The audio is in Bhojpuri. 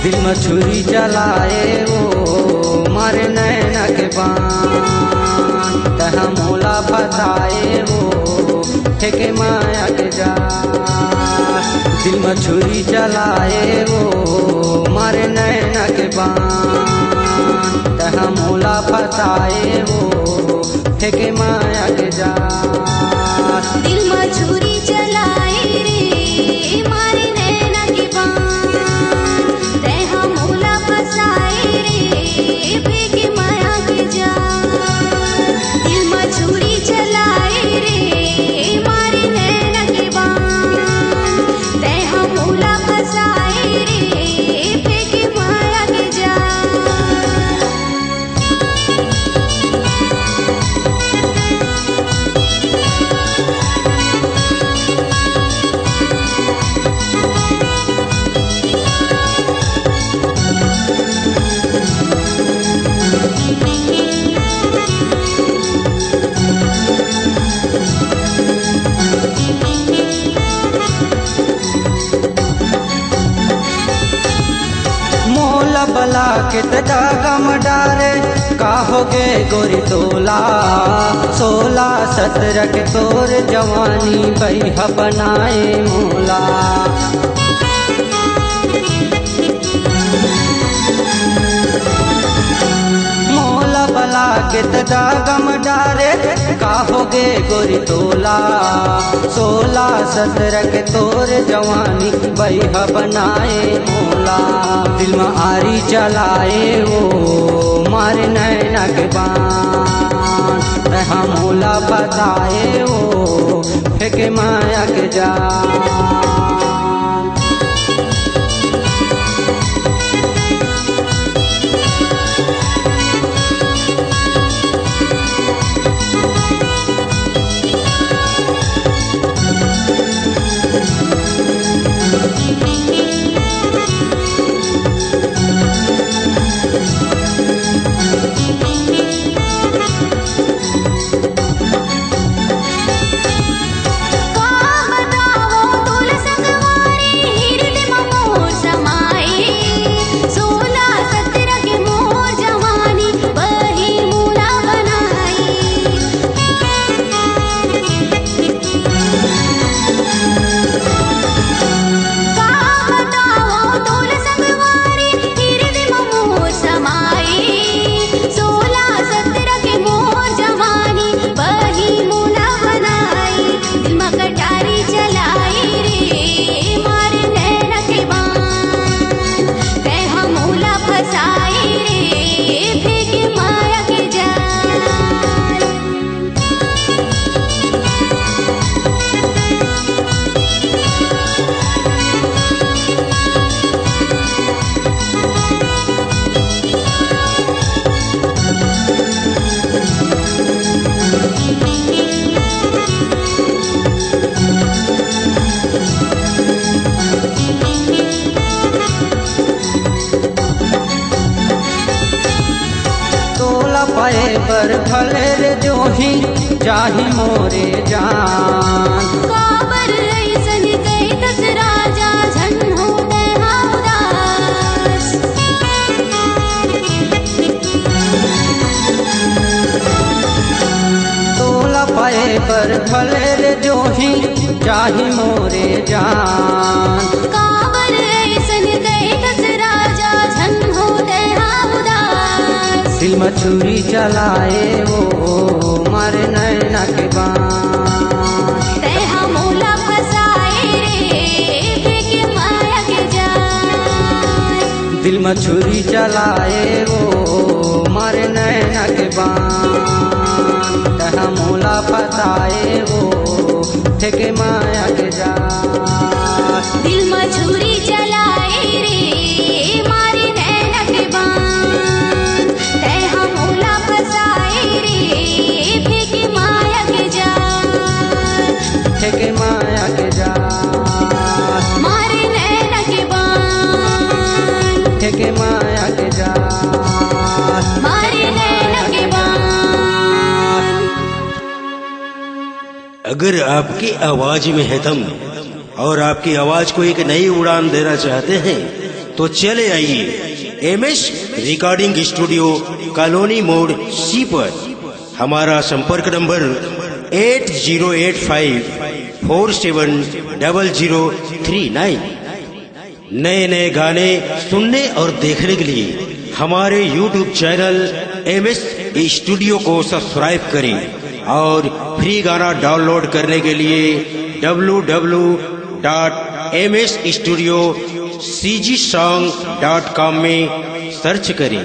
दिल में छुरी चलाए वो मारे नैना के बान, तहा मोला फसाए वो फेंके माया के जाल। दिल में छुरी चलाए वो मारे नैना के बान, तहा मोला फसाए वो फेंके माया के जाल। दिल में छुरी चलाए रे मारे नैना के बान, तहा मोला फसाए रे फेंके माया के जाल। दिल में छुरी चलाए रे मारे नैना के बान, तहा मोला फसाए रे फेंके माया के जाल। बला के दागम डारे काहोगे गोरी तोला, 16-17 के तोर जवानी बैहा बनाए मोला। मोला बला के दागम डारे काहोगे गोरी तोला, 16-17 के तोर जवानी बैहा बनाए मोला। दिल में आरी चलाए वो मारे नैना के बान, तहा मोला बताए वो फेंके माया के जाल। पाए पर फले जो ही चाही मोरे जान। काबर ऐसन कई दस राजा झन हो दहा उदास। तोला पाए पर फले जो ही चाही मोरे जान। काबर ऐसन कई दस राजा झन हो दहा उदास। दिल में छुरी चलाए वो मारे नैना के बान, तहा मोला फसाए रे फेंके माया के जाल। दिल में छुरी चलाए वो मारे नैना के बान, तहा मोला फसाए वो फेंके माया के जाल। दिल में छुरी चलाए रे मारे नैना के बान, तहा मोला फसाए रे फेंके माया के जाल। ठेके माया के जाल, मारे नैना के बान, ठेके माया के जाल, मारे नैना के बान। अगर आपकी आवाज में है दम और आपकी आवाज को एक नई उड़ान देना चाहते हैं तो चले आइए एमएस रिकॉर्डिंग स्टूडियो कॉलोनी मोड़ सी पर। हमारा संपर्क नंबर 8085470039। नए नए गाने सुनने और देखने के लिए हमारे YouTube चैनल एमएस स्टूडियो को सब्सक्राइब करें और फ्री गाना डाउनलोड करने के लिए www.msstudiocgsong.com में सर्च करें।